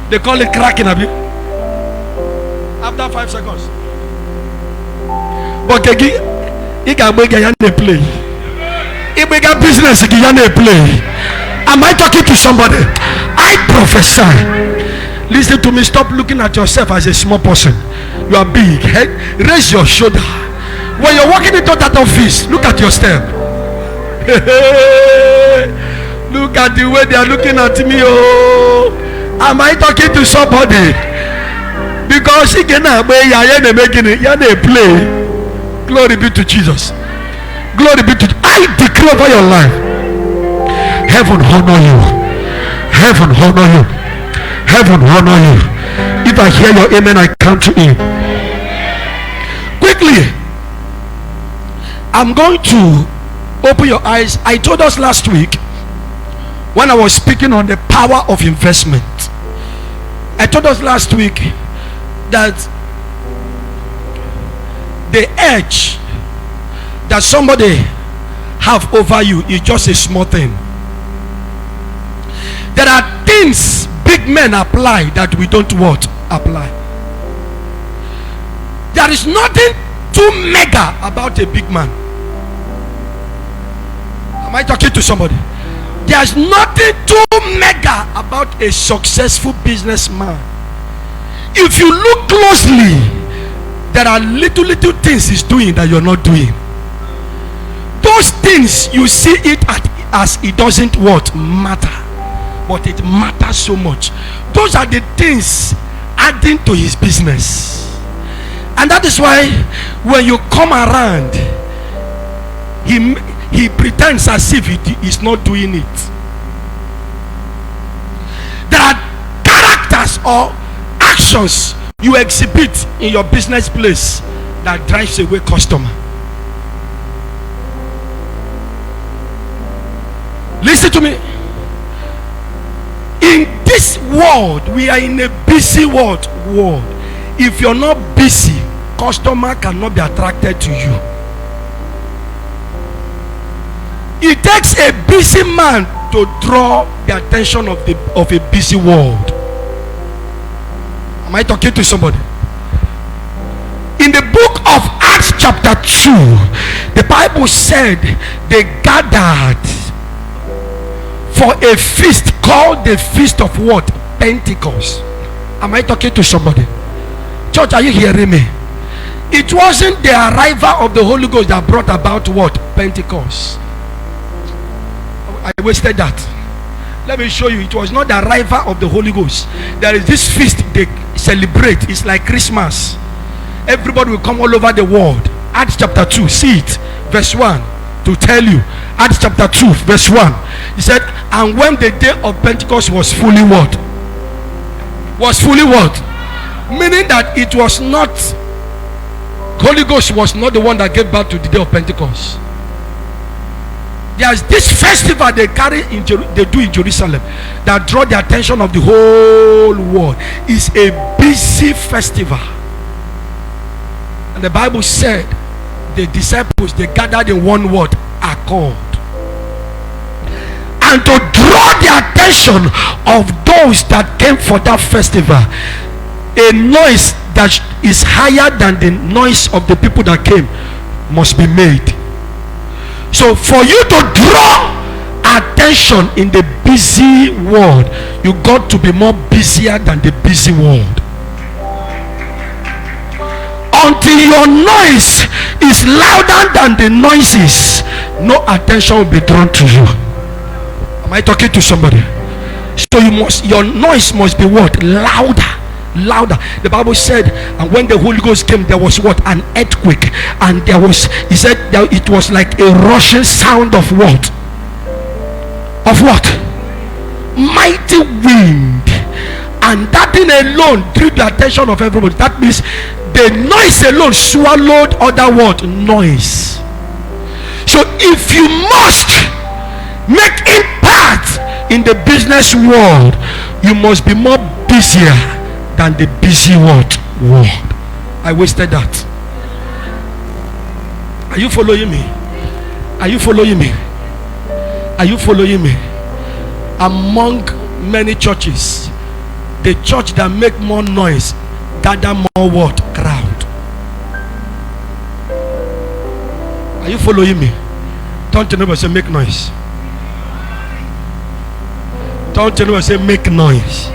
They call it cracking, have you? After 5 seconds. But you can make a play. If we got business, you can play. Am I talking to somebody? I prophesy. Listen to me. Stop looking at yourself as a small person. You are big. Head, raise your shoulder. When you're walking into that office, look at your step. Look at the way they are looking at me. Oh, am I talking to somebody? Because he cannot play. Glory be to Jesus. Glory be to. I declare over your life. Heaven honor you. Heaven honor you. Heaven honor you. If I hear your amen, I count you in. Quickly, I'm going to open your eyes. I told us last week when I was speaking on the power of investment. I told us last week that the edge that somebody have over you is just a small thing. There are things big men apply that we don't want apply. There is nothing too mega about a big man. Am I talking to somebody? There's nothing too mega about a successful businessman. If you look closely, there are little things he's doing that you're not doing. Those things you see it as it doesn't matter, but it matters so much. Those are the things adding to his business. And that is why when you come around, he pretends as if he is not doing it. There are characters or actions you exhibit in your business place that drives away customer. Listen to me. In this world, we are in a busy world. If you're not busy, customer cannot be attracted to you. It takes a busy man to draw the attention of a busy world. Am I talking to somebody? In the book of Acts chapter 2, the Bible said they gathered for a feast called the feast of what? Pentecost. Am I talking to somebody? Church, are you hearing me? It wasn't the arrival of the Holy Ghost that brought about what? Pentecost. I wasted that. Let me show you. It was not the arrival of the Holy Ghost. There is this feast they celebrate. It's like Christmas. Everybody will come all over the world. Acts chapter 2, see it, verse 1 to tell you. Acts chapter 2, verse 1. He said, and when the day of Pentecost was fully what? Was fully what? Meaning that it was not, Holy Ghost was not the one that gave birth to the day of Pentecost. There's this festival they carry they do in Jerusalem that draw the attention of the whole world. It's a busy festival. And the Bible said the disciples, they gathered in one word, accord. And to draw the attention of those that came for that festival, a noise that is higher than the noise of the people that came must be made. So for you to draw attention in the busy world, you got to be more busier than the busy world. Until your noise is louder than the noises, no attention will be drawn to you. Am I talking to somebody? So your noise must be what? Louder. The Bible said, and when the Holy Ghost came, there was what? An earthquake. And there was, he said that it was like a rushing sound of what? Of what? Mighty wind. And that thing alone drew the attention of everybody. That means the noise alone swallowed other what? Noise. So if you must make impact in the business world, you must be more busier than the busy world. I wasted that. Are you following me? Are you following me? Are you following me? Among many churches, the church that make more noise gather more what? Crowd. Are you following me? Turn to neighbor, say make noise. Turn to neighbor, say make noise.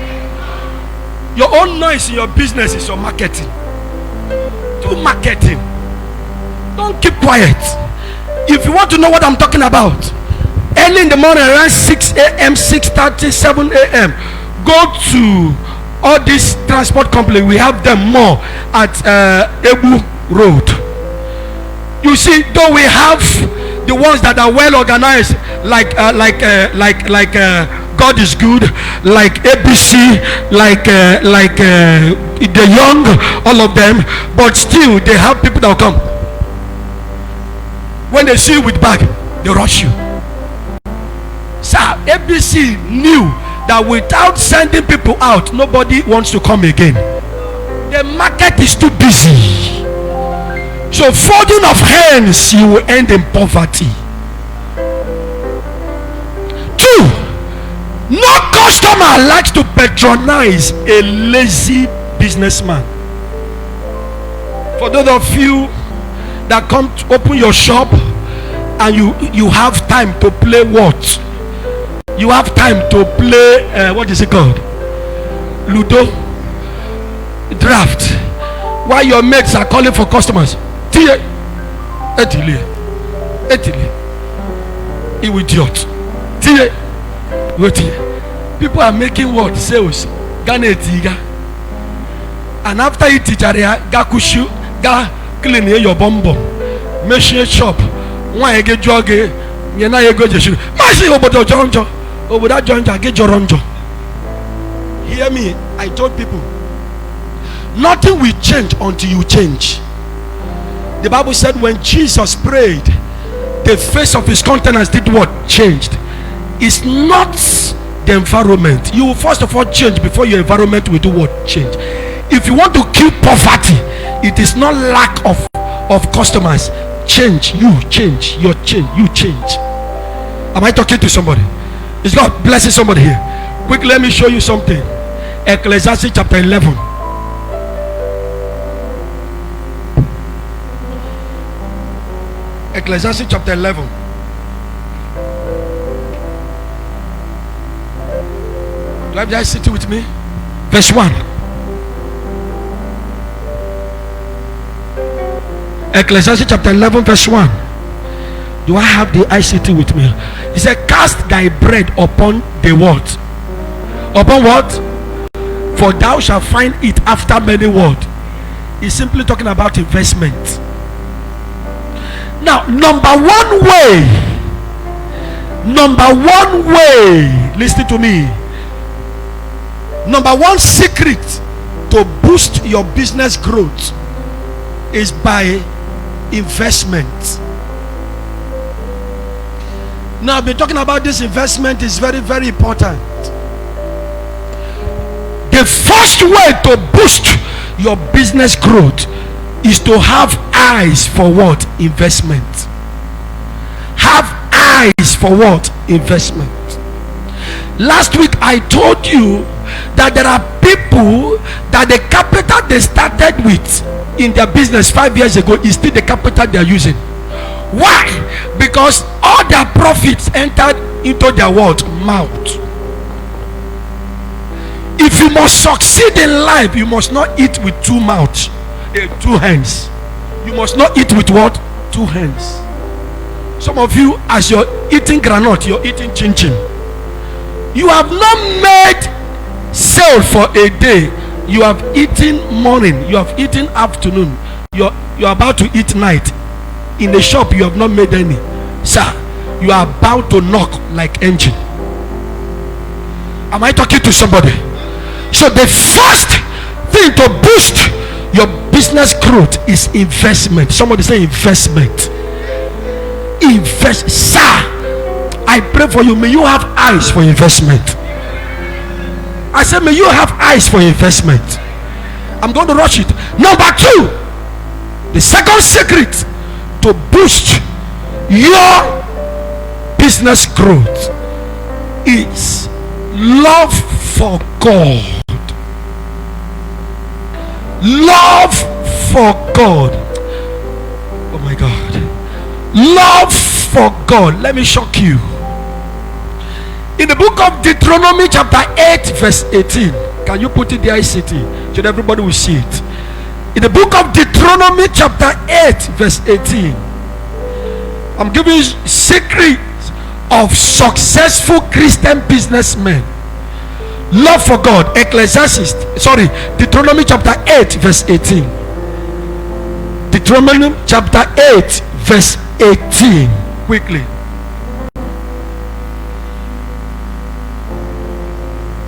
Your own noise in your business is your marketing. Do marketing. Don't keep quiet. If you want to know what I'm talking about, early in the morning around 6 a.m., 6:30, 7 a.m., go to all these transport companies. We have them more at Ebu Road. You see, though we have the ones that are well organized, like God is Good, like ABC, like the Young, all of them, but still they have people that will come. When they see you with bag, they rush you. Sir, ABC knew that without sending people out, nobody wants to come again. The market is too busy. So folding of hands, you will end in poverty. 2, no customer likes to patronize a lazy businessman. For those of you that come to open your shop and you have time to play what? You have time to play what is it called? Ludo, draft, while your mates are calling for customers. Idiot. People are making what? Sales. And after you teach gakushu, ga clean your bombo, machine shop. Why get jogge? You know you go to shoot. Hear me. I told people, nothing will change until you change. The Bible said when Jesus prayed, the face of his countenance did what? Changed. It's not the environment. You will first of all change before your environment will do what? Change. If you want to kill poverty, it is not lack of customers. Change. You change. You change. Am I talking to somebody? Is God blessing somebody here? Quick, let me show you something. Ecclesiastes chapter 11. Ecclesiastes chapter 11. Do I have the ICT with me? Verse 1. Ecclesiastes chapter 11 verse 1. Do I have the ICT with me? He said, cast thy bread upon the what? Upon what? For thou shalt find it after many what? He's simply talking about investment. Now, number one way, listen to me. Number one secret to boost your business growth is by investment. Now, I've been talking about this investment is very, very important. The first way to boost your business growth is to have eyes for what? Investment. Have eyes for what? Investment. Last week I told you that there are people that the capital they started with in their business 5 years ago is still the capital they are using. Why? Because all their profits entered into their what? Mouth. If you must succeed in life, you must not eat with two mouths, two hands. You must not eat with what? Two hands. Some of you, as you're eating granite, you're eating chin chin. You have not made sale for a day. You have eaten morning, you have eaten afternoon, you're about to eat night. In the shop you have not made any. Sir, you are about to knock like engine. Am I talking to somebody? So the first thing to boost your business growth is investment. Somebody say investment. Invest. Sir, I pray for you, may you have eyes for investment. I said may you have eyes for investment. I'm going to rush it. Number 2, the second secret to boost your business growth is love for God. Love for God. Oh my God. Love for God. Let me shock you. In the book of Deuteronomy chapter 8 verse 18. Can you put it there, ICT, so that everybody will see it? In the book of Deuteronomy chapter 8 verse 18. I'm giving you secrets of successful Christian businessmen. Love for God. Deuteronomy chapter 8 verse 18. Deuteronomy chapter 8 verse 18. Quickly.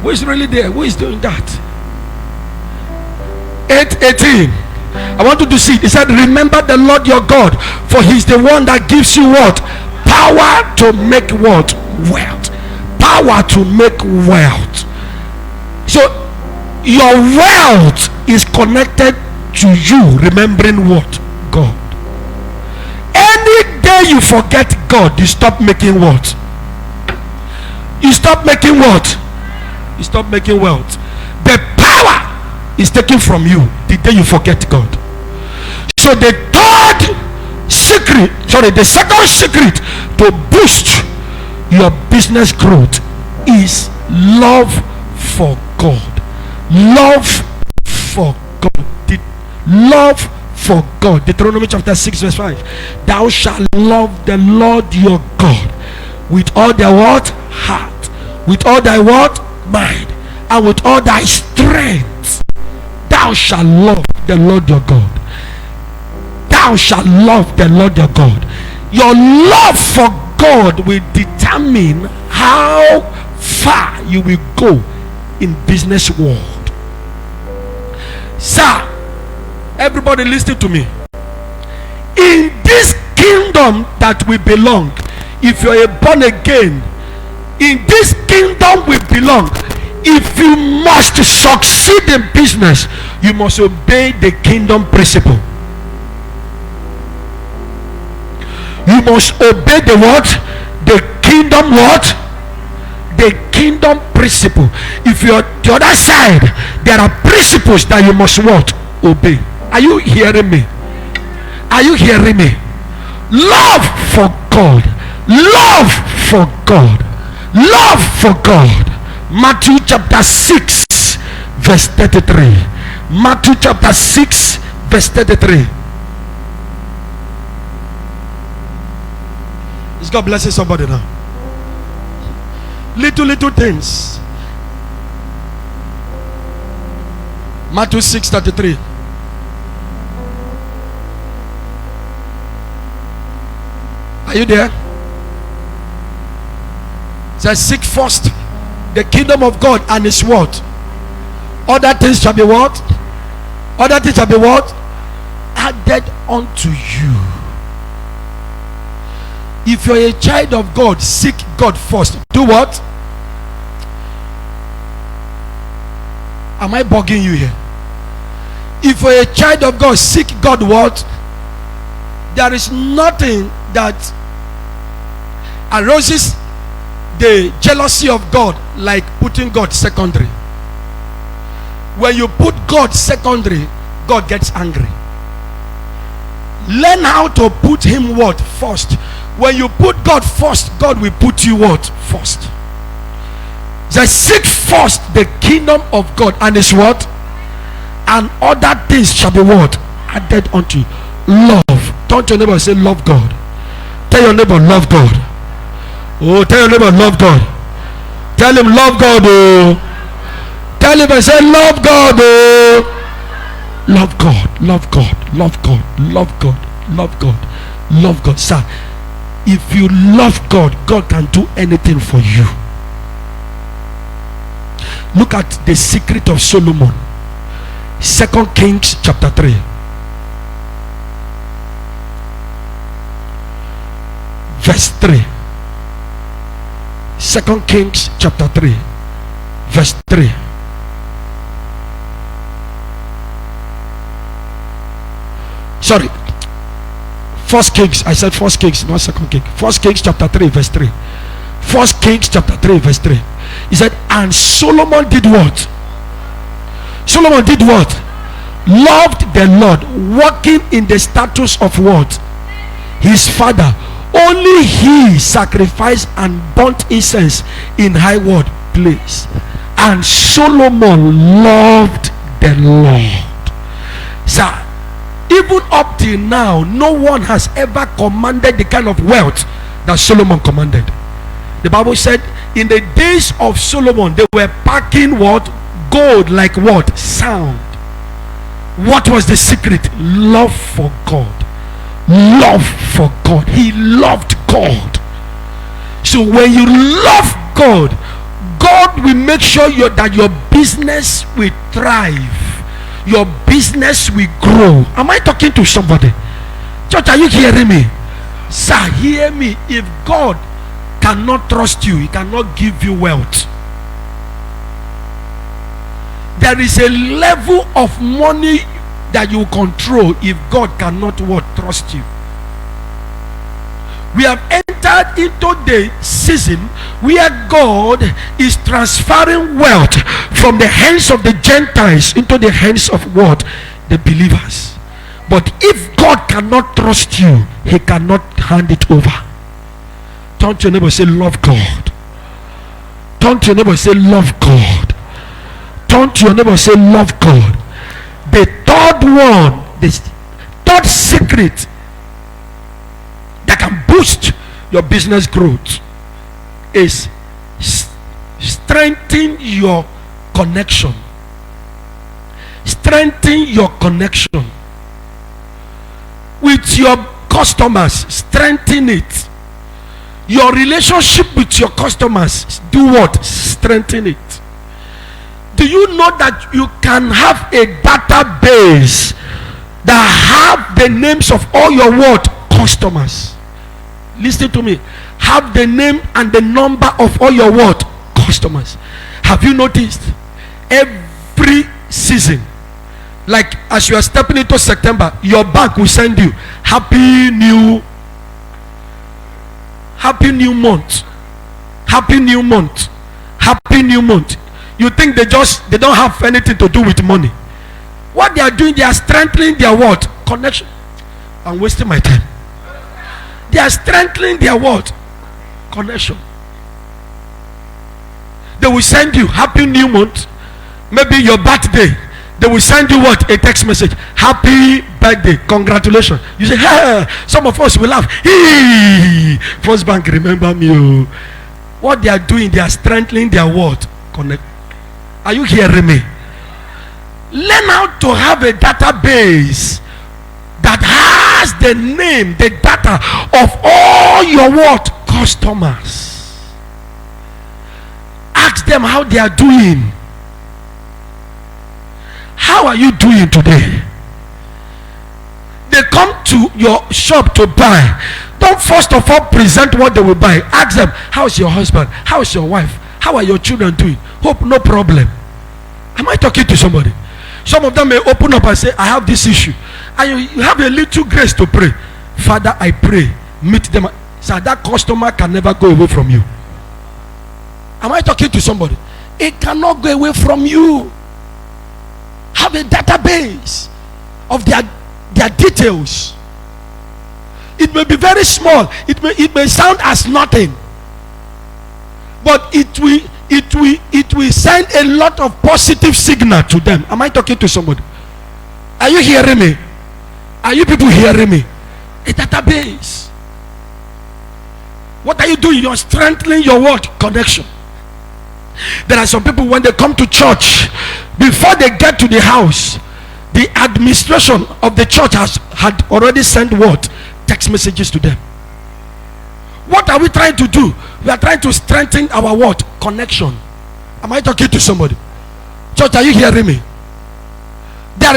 Who is really there? Who is doing that? 8:18. I want you to see it. He said, remember the Lord your God, for he is the one that gives you what? Power to make what? Wealth. Power to make wealth. So your wealth is connected to you remembering what? God. Any day you forget God, you stop making what? You stop making what? You stop making wealth. The power is taken from you the day you forget God. So the second secret to boost your business growth is love for God. Love for God. Love for God. Deuteronomy chapter 6 verse 5. Thou shalt love the Lord your God with all thy what? Heart. With all thy what? Mind. And with all thy strength. Thou shalt love the Lord your God. Thou shalt love the Lord your God. Your love for God will determine how far you will go in business world. Sir, everybody listen to me. In this kingdom that we belong, if you're a born again, in this kingdom we belong, if you must succeed in business, you must obey the kingdom principle. You must obey the what? The kingdom what? The kingdom principle. If you're the other side, there are principles that you must what? Obey. Are you hearing me? Are you hearing me? Love for God. Love for God. Love for God. Matthew chapter 6 verse 33. Matthew chapter 6 verse 33. Is God blessing somebody now? Little things. Matthew 6:33. Are you there? It says, seek first the kingdom of God and his word. Other things shall be what? Other things shall be what? Added unto you. If you're a child of God, seek God first. Do what? Am I bugging you here? If you're a child of God, seek God what? There is nothing that arouses the jealousy of God like putting God secondary. When you put God secondary, God gets angry. Learn how to put him what? First. When you put God first, God will put you what? First. They seek first the kingdom of God and his what? And other things shall be what? Added unto you. Love. Turn to your neighbor and say, love God. Tell your neighbor, love God. Oh, tell your neighbor, love God. Tell him, love God. Oh. Tell him and say, love God. Oh. Love God. Love God. Love God. Love God. Love God. Love God. Sir, if you love God, God can do anything for you. Look at the secret of Solomon. 2 Kings chapter 3. Verse 3. 2 Kings chapter 3. Verse 3. Sorry. 1 Kings. I said 1 Kings, not 2 Kings. 1 Kings chapter 3 verse 3. 1 Kings chapter 3 verse 3. He said, and Solomon did what? Solomon did what? loved the Lord, walking in the status of what? His father. Only he sacrificed and burnt incense in high word place. And Solomon loved the Lord. Sir, even up till now, no one has ever commanded the kind of wealth that Solomon commanded. The Bible said in the days of Solomon, they were packing what? Gold like what? Sound. What was the secret? Love for God. Love for God. He loved God. So when you love God, God will make sure that your business will thrive. Your business will grow. Am I talking to somebody? Church, are you hearing me? Sir, hear me. If God cannot trust you, he cannot give you wealth. There is a level of money that you control if God cannot what? Trust you. We have entered into the season where God is transferring wealth from the hands of the Gentiles into the hands of what? The believers. But if God cannot trust you, he cannot hand it over. Turn to your neighbor and say, love God. Turn to your neighbor and say, love God. Turn to your neighbor and say, love God. The third one, the third secret that can boost your business growth is strengthen your connection. Strengthen your connection with your customers. Strengthen it. Your relationship with your customers, do what? Strengthen it. Do you know that you can have a database that have the names of all your what? Customers. Listen to me. Have the name and the number of all your what? Customers. Have you noticed every season, like as you are stepping into September, your bank will send you happy new month, happy new month, happy new month. You think they don't have anything to do with money. What they are doing, they are strengthening their what? Connection. I'm wasting my time. They are strengthening their what? Connection. They will send you happy new month, maybe your birthday. They will send you what? A text message. Happy birthday, congratulations. You say, hey, some of us will laugh. Hey, First Bank, remember me. Oh. What they are doing, they are strengthening their what? Connect. Are you hearing me? Learn how to have a database that has the name, the data of all your what? Customers. Ask them how they are doing. How are you doing today? They come to your shop to buy. Don't first of all present what they will buy. Ask them, how's your husband? How's your wife? How are your children doing? Hope no problem. Am I talking to somebody? Some of them may open up and say, I have this issue. And you have a little grace to pray. Father, I pray. Meet them. So that customer can never go away from you. Am I talking to somebody? It cannot go away from you. Have a database of their details. It may be very small. It may sound as nothing. But it will send a lot of positive signal to them. Am I talking to somebody? Are you hearing me? Are you people hearing me? A database. What are you doing? You're strengthening your what? Connection. There are some people, when they come to church, before they get to the house, the administration of the church had already sent what? Text messages to them. What are we trying to do? We are trying to strengthen our what? Connection. Am I talking to somebody? Church, are you hearing me? There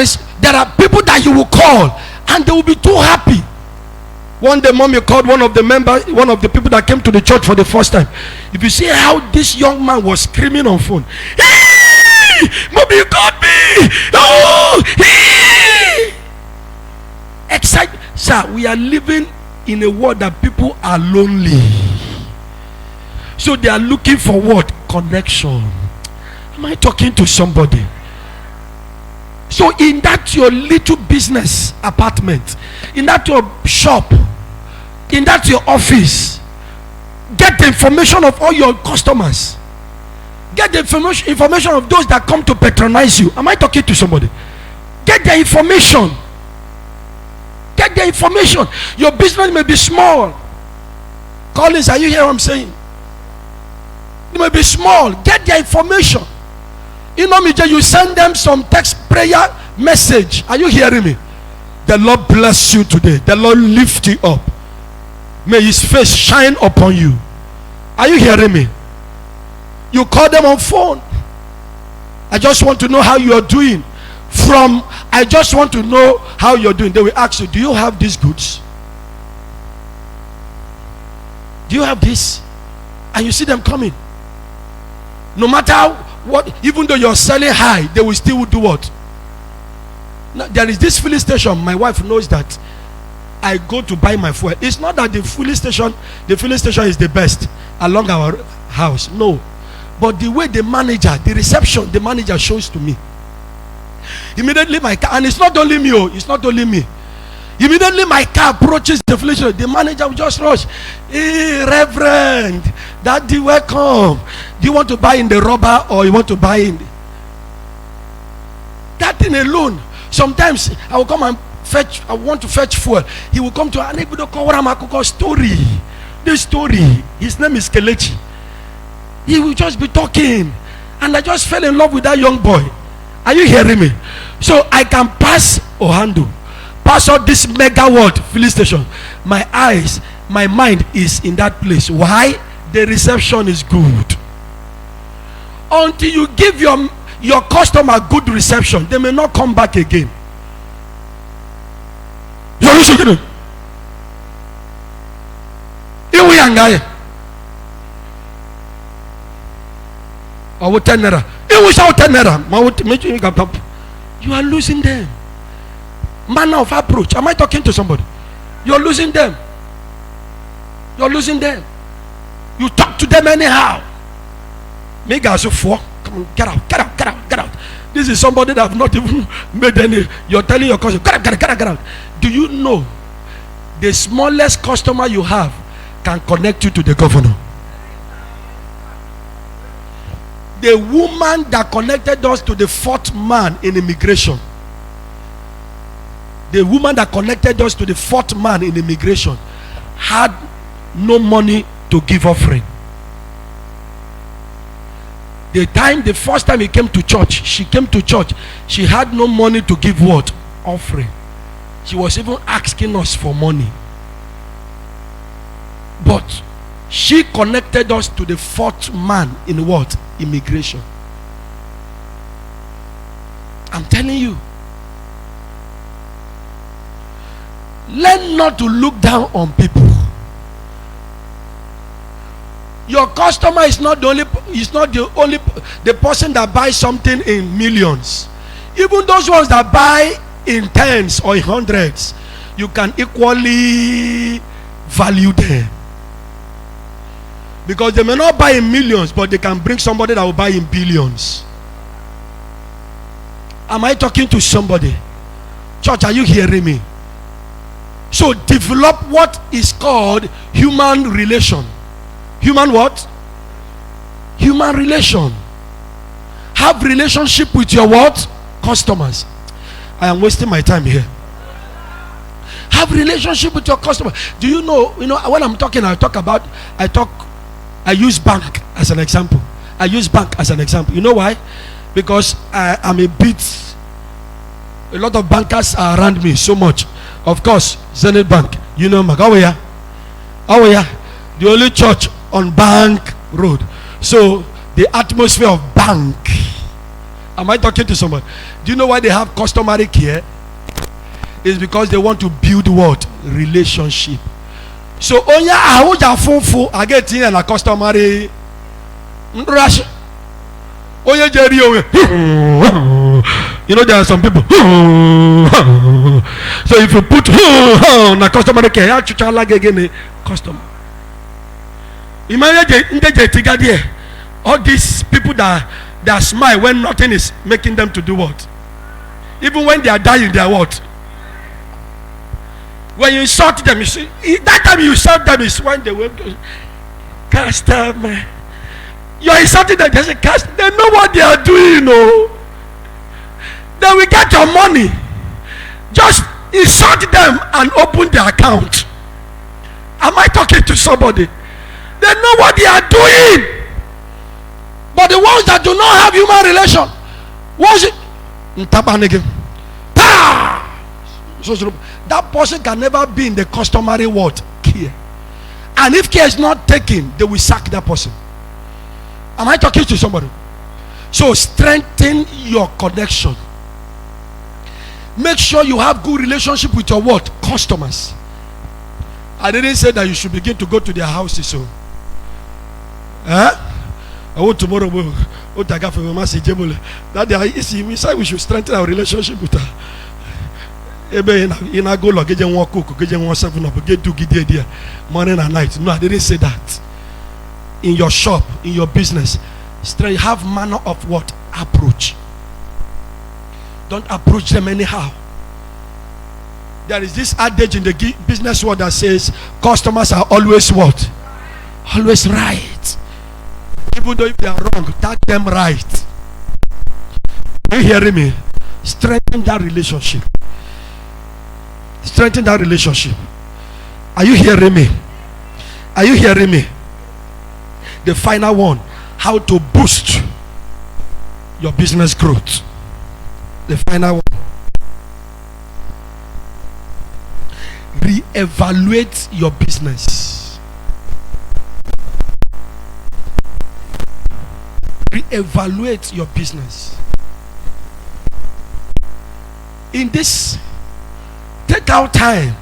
are people that you will call and they will be too happy. One day, mommy called one of the people that came to the church for the first time. If you see how this young man was screaming on phone, hey, mommy, you called me. Oh, hey. Excited. Sir, we are living in a world that people are lonely. So they are looking for what? Connection. Am I talking to somebody? So in that your little business apartment, in that your shop, in that your office, get the information of all your customers. Get the information of those that come to patronize you. Am I talking to somebody? Get the information. Get the information. Your business may be small. Collins, are you hearing what I'm saying? It may be small. Get the information. You know me, you send them some text prayer message. Are you hearing me? The Lord bless you today. The Lord lift you up. May his face shine upon you. Are you hearing me? You call them on phone. I just want to know how you are doing. I just want to know how you're doing. They will ask you, do you have these goods? Do you have this? And you see them coming. No matter what, even though you're selling high, they will still do what? Now, there is this filling station. My wife knows that I go to buy my fuel. It's not that the filling station is the best along our house. No. But the way the reception, the manager shows to me. Immediately my car, and it's not only me, it's not only me. Immediately my car approaches the filling station, the manager will just rush. Hey, Reverend, Daddy, welcome. Do you want to buy in the rubber or you want to buy in that thing alone? Sometimes I will come and fetch, I want to fetch fuel. He will come to an story. This story, his name is Kelechi. He will just be talking, and I just fell in love with that young boy. Are you hearing me? So I can pass Ohando, pass all this mega world filling station. My eyes, my mind is in that place. Why? The reception is good. Until you give your customer good reception, they may not come back again. You're listening? I will 10 naira. It will shout 10 naira. You are losing them. Manner of approach. Am I talking to somebody? You are losing them. You are losing them. You talk to them anyhow. Make us four. Come on, get out, get out, get out, get out. This is somebody that have not even made any. You're telling your customer, get out, get out, get out, get out. Do you know the smallest customer you have can connect you to the governor? The woman that connected us to the fourth man in immigration. The woman that connected us to the fourth man in immigration had no money to give offering. The first time he came to church, she came to church, she had no money to give what? Offering. She was even asking us for money. But she connected us to the fourth man in what? Immigration. I'm telling you. Learn not to look down on people. Your customer is not the only the person that buys something in millions. Even those ones that buy in tens or in hundreds, you can equally value them. Because they may not buy in millions, but they can bring somebody that will buy in billions. Am I talking to somebody? Church, are you hearing me? So develop what is called human relation. Human what? Human relation. Have relationship with your what? Customers. I am wasting my time here. Have relationship with your customer. Do you know when I'm talking, I use bank as an example. I use bank as an example. You know why? Because a lot of bankers are around me so much. Of course, Zenith Bank, Magawa. The only church on Bank Road. So the atmosphere of bank. Am I talking to someone? Do you know why they have customary care? It's because they want to build what? Relationship. So I get in a customary rush. There are some people. So if you put on a customary care, you like again customer. Imagine all these people that smile when nothing is making them to do what? Even when they are dying, they are what? When you insult them, you see, that time you insult them is when they will cast them. You're insulting them, they say cast. They know what they are doing, They will get your money. Just insult them and open their account. Am I talking to somebody? They know what they are doing. But the ones that do not have human relation, that person can never be in the customary word care. And if care is not taken, they will sack that person. Am I talking to somebody? So strengthen your connection. Make sure you have good relationship with your what? Customers. I didn't say that you should begin to go to their houses. So I want tomorrow that day you say we should strengthen our relationship with her. In a go log one cook, one 7 up, get 2 there morning and night. No, I didn't say that. In your shop, in your business, have manner of what? Approach. Don't approach them anyhow. There is this adage in the business world that says customers are always what? Always right. Even though if they are wrong, tag them right. Are you hearing me? Strengthen that relationship. Strengthen that relationship. Are you hearing me? Are you hearing me? The final one, how to boost your business growth. The final one. Re-evaluate your business. Re-evaluate your business. In this, take out time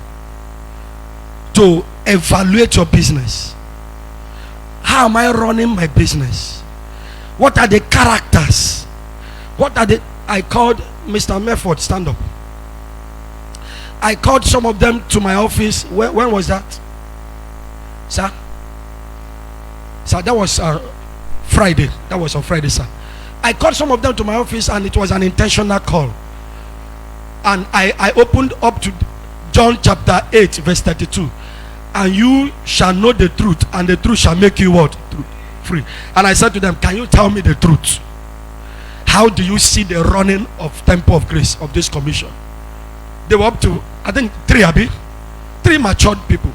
to evaluate your business. How am I running my business? What are the characters? What are the... I called Mr. Mefford, stand up. I called some of them to my office. When was that? Sir? Sir, that was Friday. That was on Friday, sir. I called some of them to my office and it was an intentional call. And I opened up to John chapter 8 verse 32. And you shall know the truth, and the truth shall make you what? Free. And I said to them, can you tell me the truth? How do you see the running of Temple of Grace, of this commission? They were up to, I think, 3 matured people.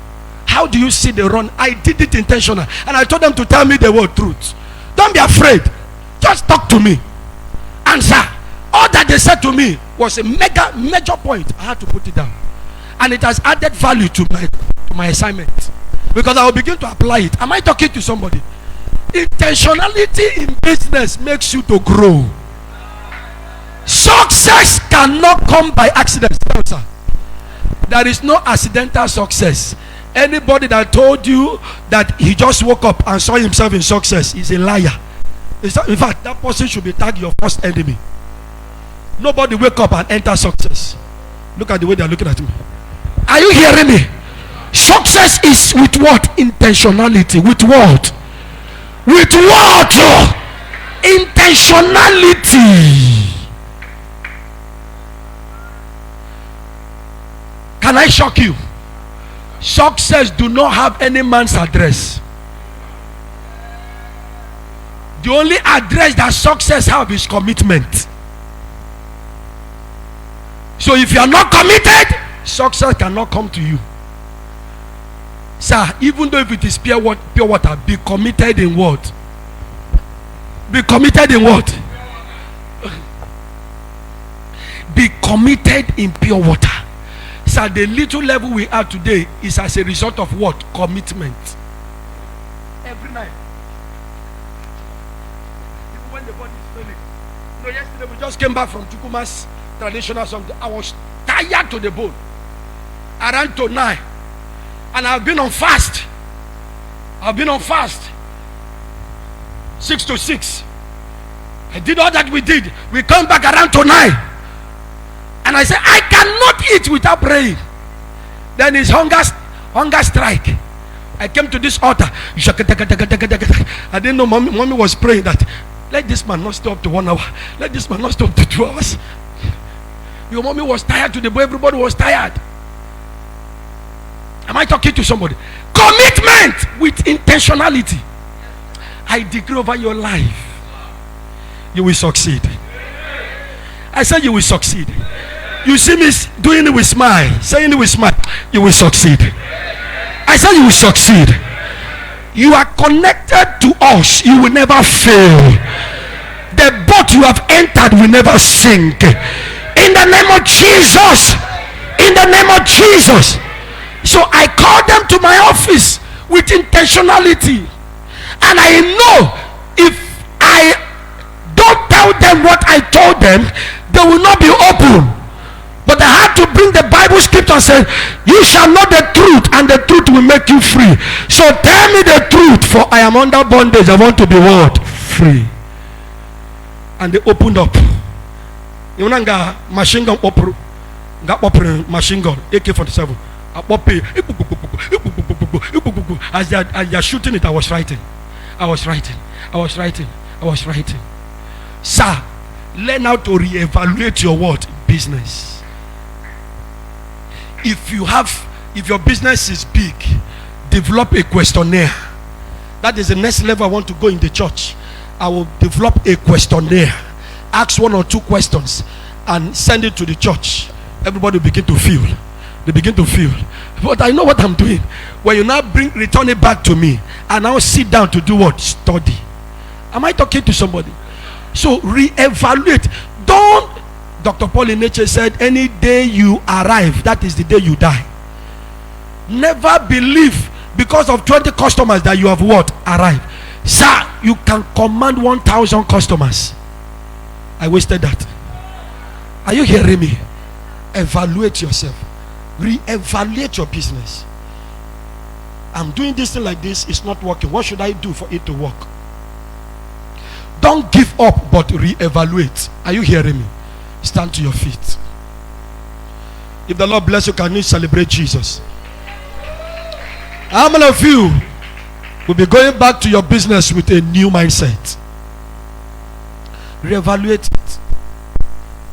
How do you see the run? I did it intentional. And I told them to tell me the word truth. Don't be afraid. Just talk to me. Answer. All that they said to me was a major point. I had to put it down. And it has added value to my assignment. Because I will begin to apply it. Am I talking to somebody? Intentionality in business makes you to grow. Success cannot come by accident. There is no accidental success. Anybody that told you that he just woke up and saw himself in success is a liar. In fact, that person should be tagged your first enemy. Nobody wake up and enter success. Look at the way they are looking at me. Are you hearing me? Success is with what? Intentionality. With what? With what? Intentionality. Can I shock you? Success do not have any man's address. The only address that success have is commitment. So if you are not committed, success cannot come to you. Sir, even though if it is pure water, be committed in what? Be committed in what? Be committed in pure water. Sir, the little level we are today is as a result of what? Commitment. Every night. Even when the body is failing. You know, yesterday we just came back from Chukuma's traditional something. I was tired to the bone. I ran to 9. And I've been on fast. 6 to 6. I did all that we did. We come back around to 9. And I said, I cannot eat without praying. Then it's hunger strike. I came to this altar. I didn't know mommy was praying that let this man not stop to 1 hour. Let this man not stop to 2 hours. Your mommy was tired today, but everybody was tired. Am I talking to somebody? Commitment with intentionality. I decree over your life, you will succeed. I said you will succeed. You see me doing it with smile, saying it with smile. You will succeed. I said you will succeed. You are connected to us. You will never fail. The boat you have entered will never sink. In the name of Jesus. In the name of Jesus. So I called them to my office with intentionality. And I know if I don't tell them what I told them, they will not be open. But I had to bring the Bible scripture and say, you shall know the truth, and the truth will make you free. So tell me the truth, for I am under bondage. I want to be what? Free. And they opened up. You know, machine gun open, machine gun AK-47. As they are shooting it, I was writing. Sir, learn how to reevaluate your what? Business. If your business is big, develop a questionnaire. That is the next level I want to go in the church. I will develop a questionnaire. Ask 1 or 2 questions and send it to the church. Everybody begin to feel. They begin to feel. But I know what I'm doing. When you now return it back to me, and now sit down to do what? Study. Am I talking to somebody? So reevaluate. Dr. Paul in nature said, any day you arrive, that is the day you die. Never believe because of 20 customers that you have what? Arrived. Sir, you can command 1,000 customers. I wasted that. Are you hearing me? Evaluate yourself. Reevaluate your business. I'm doing this thing like this, it's not working. What should I do for it to work? Don't give up, but reevaluate. Are you hearing me? Stand to your feet. If the Lord bless you, can you celebrate Jesus? How many of you will be going back to your business with a new mindset? Reevaluate it.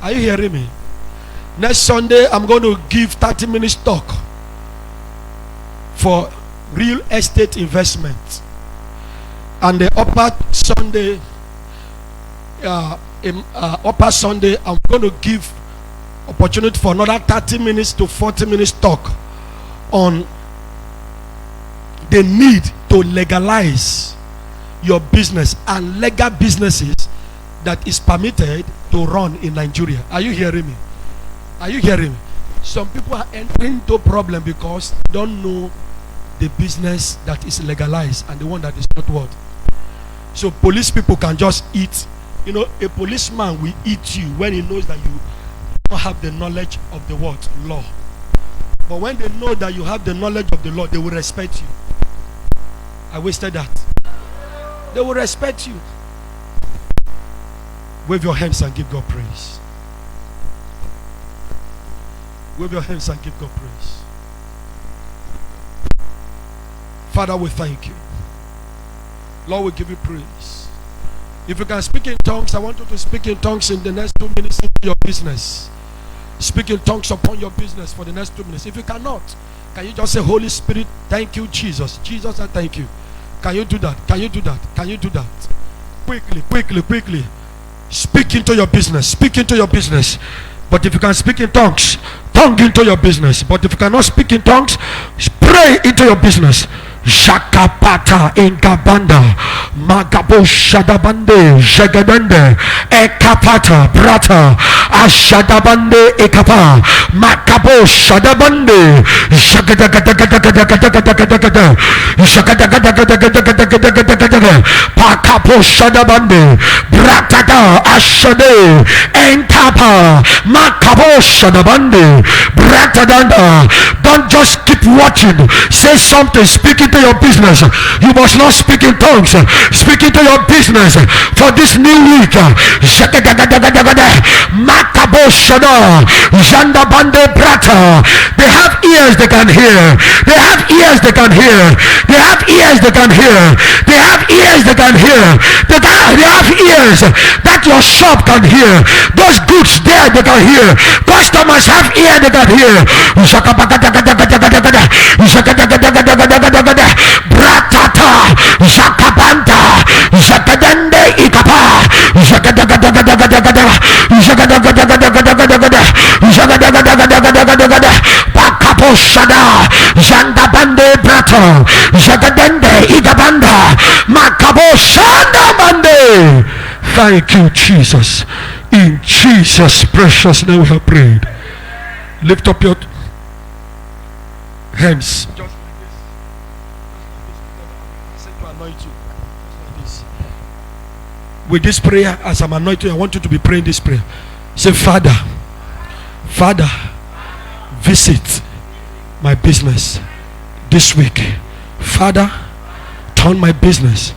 Are you hearing me? Next Sunday, I'm going to give 30 minutes talk for real estate investment. And the upper Sunday, I'm going to give opportunity for another 30 minutes to 40 minutes talk on the need to legalize your business and legal businesses that is permitted to run in Nigeria. Are you hearing me? Are you hearing me? Some people are entering into problem because they don't know the business that is legalized and the one that is not what. So police people can just eat. You know, a policeman will eat you when he knows that you don't have the knowledge of the word law. But when they know that you have the knowledge of the law, they will respect you. I wasted that. They will respect you. Wave your hands and give God praise. Wave your hands and give God praise. Father, we thank you. Lord, we give you praise. If you can speak in tongues, I want you to speak in tongues in the next 2 minutes into your business. Speak in tongues upon your business for the next 2 minutes. If you cannot, can you just say, Holy Spirit, thank you, Jesus. Jesus, I thank you. Can you do that? Can you do that? Can you do that? Quickly. Speak into your business. Speak into your business. But if you can speak in tongues, tongue into your business. But if you cannot speak in tongues, pray into your business. Jakapata Inkabanda Magabo Shadabande Jagadande Ekapata Brata Ashadabande Ekapa Makabo Shadabande Jagadagadagadagadagadagadagadagada Jagadagadagadagadagadagadagadagada Pakapo Shadabande Bratada Ashade Enkapa Makabo Shadabande Bratadanda. Don't just keep watching. Say something. Speak into your business. You must not speak in tongues. Speak into your business for this new week. Makabo Shada Janda Bande Brata. They have ears they can hear. They have ears they can hear. They have ears they can hear. They have ears they can hear. They have ears that your shop can hear. Those goods there they can hear. Customers have ear, they can hear. Bratata, Jakabanda, Jakadende Ikapa, Pakapo Shada, Jandabande Brato, Jakadende Igabanda, Makabo Shanda Bande. Thank you, Jesus. In Jesus' precious name we have prayed. Lift up your hands. Just like this. I said to anoint you. Just like this. With this prayer, as I'm anointing, I want you to be praying this prayer. Say, Father, visit my business this week. Father, turn my business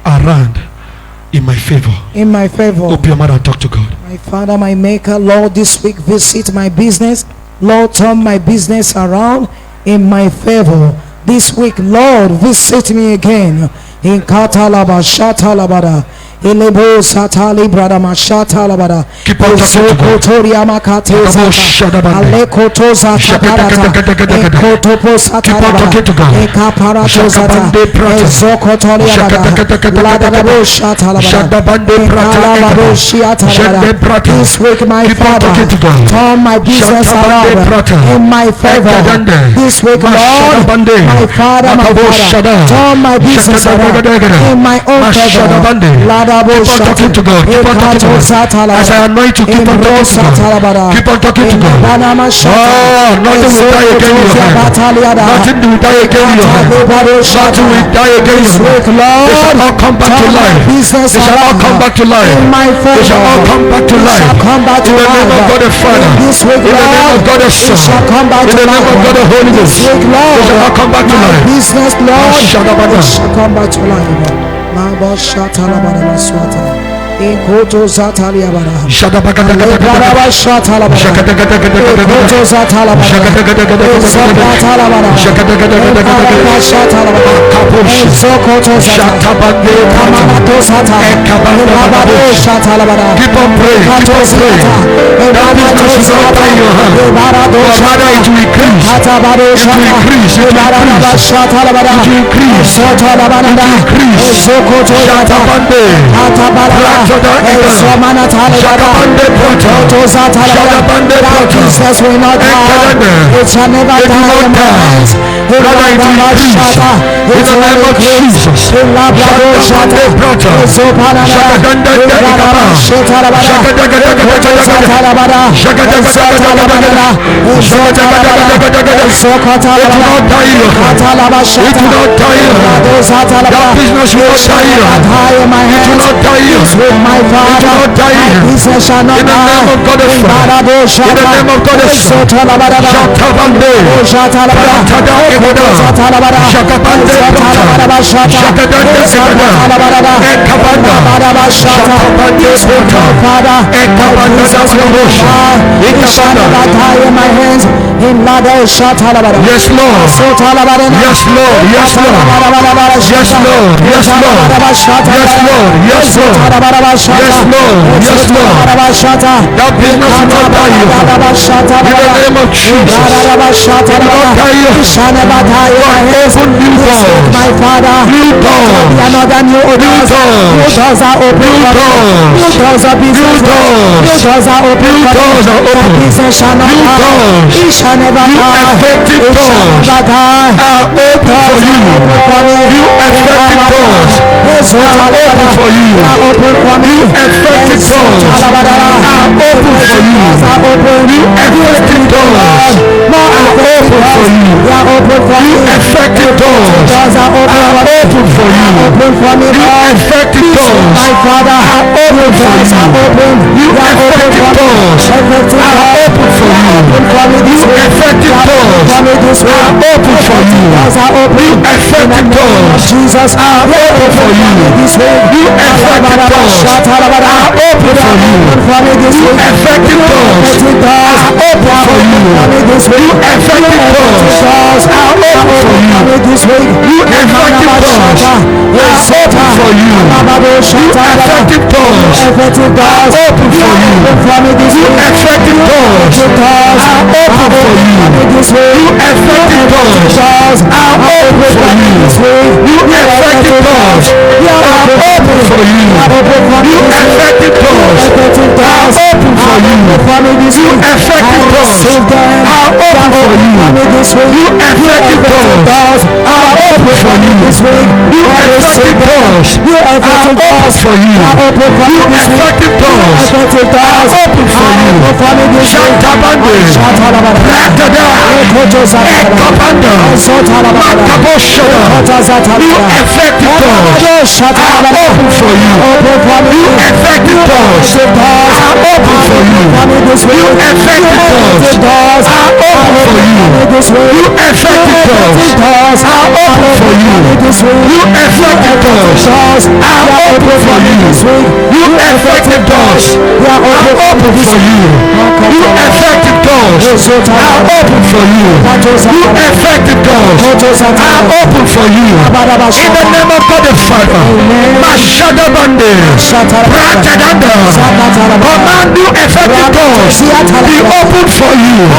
around in my favor. In my favor. Open your mouth and talk to God. My Father, my Maker, Lord, this week visit my business. Lord, turn my business around in my favor. This week, Lord, visit me again. In Katalaba Shatalabada. Ilebo Satali Brada Mashata Labada. Keep on talking to God. Alekoto Zatabarata. Ekotopo Satalabada. Ekaparato Zata. Ezokotori Abada. Ladabo Shatalabada. Ekalabado Shiatalabada. This week, my Father, turn my business around in my favor. This week, Lord, my Father, turn my business around in my own favor. Keep on talking to God. Keep on talking to God. As I anoint you, keep on talking to God. Keep on talking to God. Oh, nothing will die again in your hand. Nothing will die again in your hand. Nothing will die again in your hand. They shall all come back to life. They shall all come back to life. They shall all come back to life. In the name of God the Father. In the name of God the Son. In the name of God the Holy Ghost. They shall all come back to life. Business, Lord, shall come back to life. Mabo Shatalabada Maswata. Ekoto Zataliabada. Lebaraba Shatalabada. Ekoto Zatalabada. Zatalabada. Lebaraba Shatalabada. Zokoto Zatalabada. Kamanato Zata. Lebabado Shatalabada. Keep on praying. Keep on praying. That business is not in your hand. Rather it will increase. It will increase. It will increase. It will increase. Zokoto Shatabande. Jesus will not die. It shall never die in my hands. In the name of Jesus. That business will not die in my hands. With my Father, my business shall not die. In the name of God the Father. In the name of God the Son. Shatabande. Shakabande. Yes, Lord. Yes, Lord. Yes, Lord. Yes, Lord. Yes, Lord. Yes, Lord. Yes, Lord. Yes, Lord. Yes, Lord. That business will not die. In the name of Jesus. It will not die. Open new doors. My Father, New doors. another new doors. New doors are open. New doors. New doors are business. New doors. New doors are open. New doors are open. Business shall not New die. doors. It shall never New die. effective It shall doors never die. are open for you. New effective doors are open for you. New effective doors are open for you. New effective doors are open for you. New effective doors are open for you. New effective doors My Father, are open for you. New effective doors are open for you. New effective doors are open for you. New effective doors Jesus, are open for you. New effective doors are open for you. New effective doors are open for you. New effective doors are open for you. New effective doors are open for you. New effective doors are open for you. New effective doors doors are open for you. You effective doors are open for you. You effective doors are open for you. You effective doors are open for you. You effective doors are open for you. You effective doors are open for you. You effective doors are open for you. You effective doors are open for you. Shatabande, Rakada, Ekabanda, Makaboshada. You effective doors are open for you. You effective doors are open for you. You effective doors are open for you. You effective doors are open for you. You effective doors are open for you. You effective doors are open for you. You effective doors are open for you. You effective doors are open for you. In the name of God the Father, Mashada Bande, Rakadanda, command you effective doors be open for you.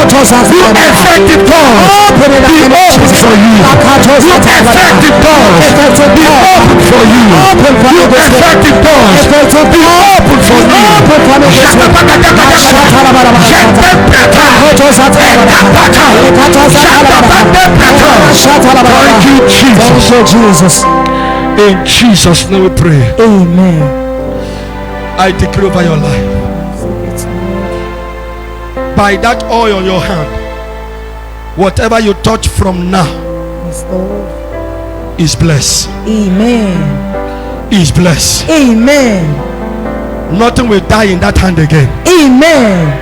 You effective doors be open for you. You effective doors be open for you. You effective doors be open for you. Thank you, Jesus. In Jesus' name we pray. Amen. I decree over your life, by that oil on your hand, whatever you touch from now is blessed. Amen. Is blessed. Amen. Nothing will die in that hand again. Amen.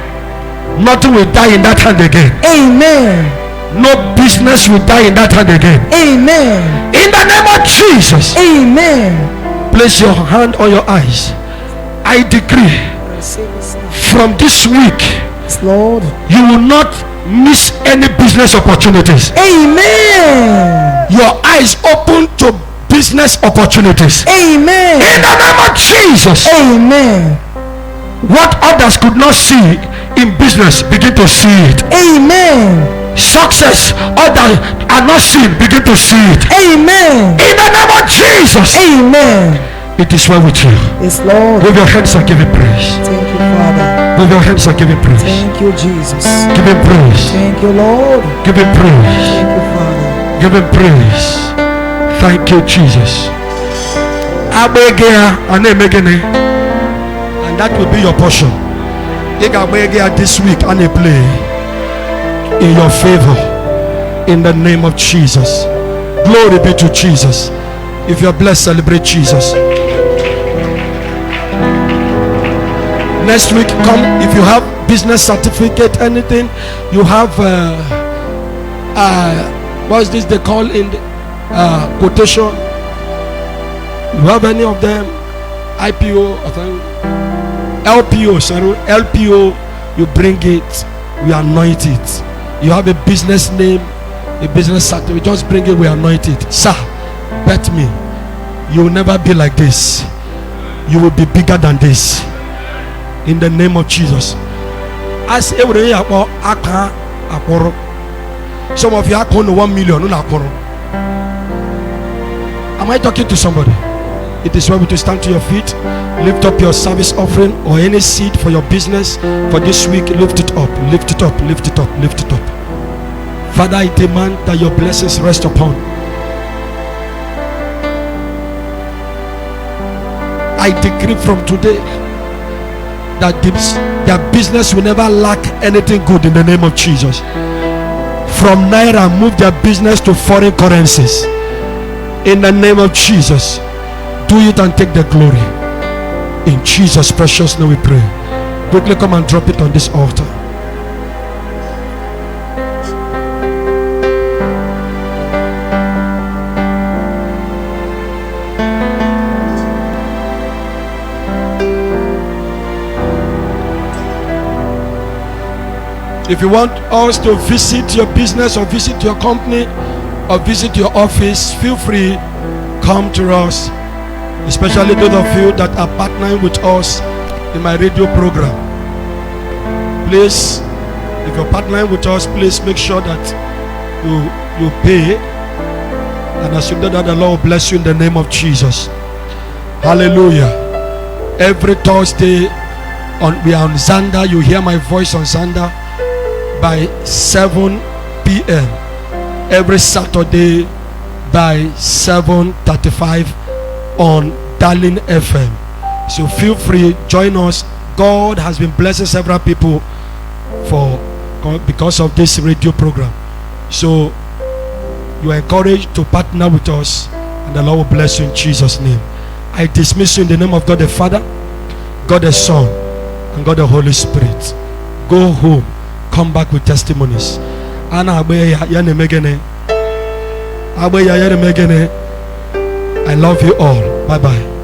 Nothing will die in that hand again. Amen. No business will die in that hand again. Amen. In the name of Jesus. Amen. Place your hand on your eyes. I decree from this week, Lord, you will not miss any business opportunities. Amen. Your eyes open to business opportunities. Amen. In the name of Jesus. Amen. What others could not see in business, begin to see it. Amen. Success others are not seeing, begin to see it. Amen. In the name of Jesus. Amen. It is well with you. Yes, Lord. With your hands and give him praise. Thank you, Father. With your hands and give him praise. Thank you, Jesus. Give him praise. Thank you, Lord. Give him praise. Thank you, Father. Give him praise. Thank you, Jesus. And that will be your portion. This week and a play in your favor in the name of Jesus. Glory be to Jesus. If you are blessed, celebrate Jesus. Next week, come if you have business certificate, anything you have. What's this they call in the, quotation? You have any of them? IPO, I think. LPO, sorry, LPO. You bring it, we anoint it. You have a business name, a business certificate. Just bring it, we anoint it, sir. Bet me, you will never be like this. You will be bigger than this. In the name of Jesus. As every some of you are going to 1 million. Am I talking to somebody? It is well to stand to your feet. Lift up your service offering or any seed for your business for this week. Lift it up, lift it up, lift it up, lift it up. Father, I demand that your blessings rest upon. I decree from today that their business will never lack anything good in the name of Jesus. From Naira, move their business to foreign currencies. In the name of Jesus, do it and take the glory. In Jesus' precious name we pray. Quickly come and drop it on this altar. If you want us to visit your business or visit your company or visit your office, feel free, come to us, especially those of you that are partnering with us in my radio program. Please If you're partnering with us, please make sure that you pay. And as you do that, the Lord will bless you in the name of Jesus. Hallelujah. Every Thursday we are on Xander. You hear my voice on Xander by 7 p.m. Every Saturday by 7:35 on Darling FM. So feel free, join us. God has been blessing several people because of this radio program. So you are encouraged to partner with us, and the Lord will bless you in Jesus' name. I dismiss you in the name of God the Father, God the Son, and God the Holy Spirit. Go home, come back with testimonies. I love you all. Bye bye.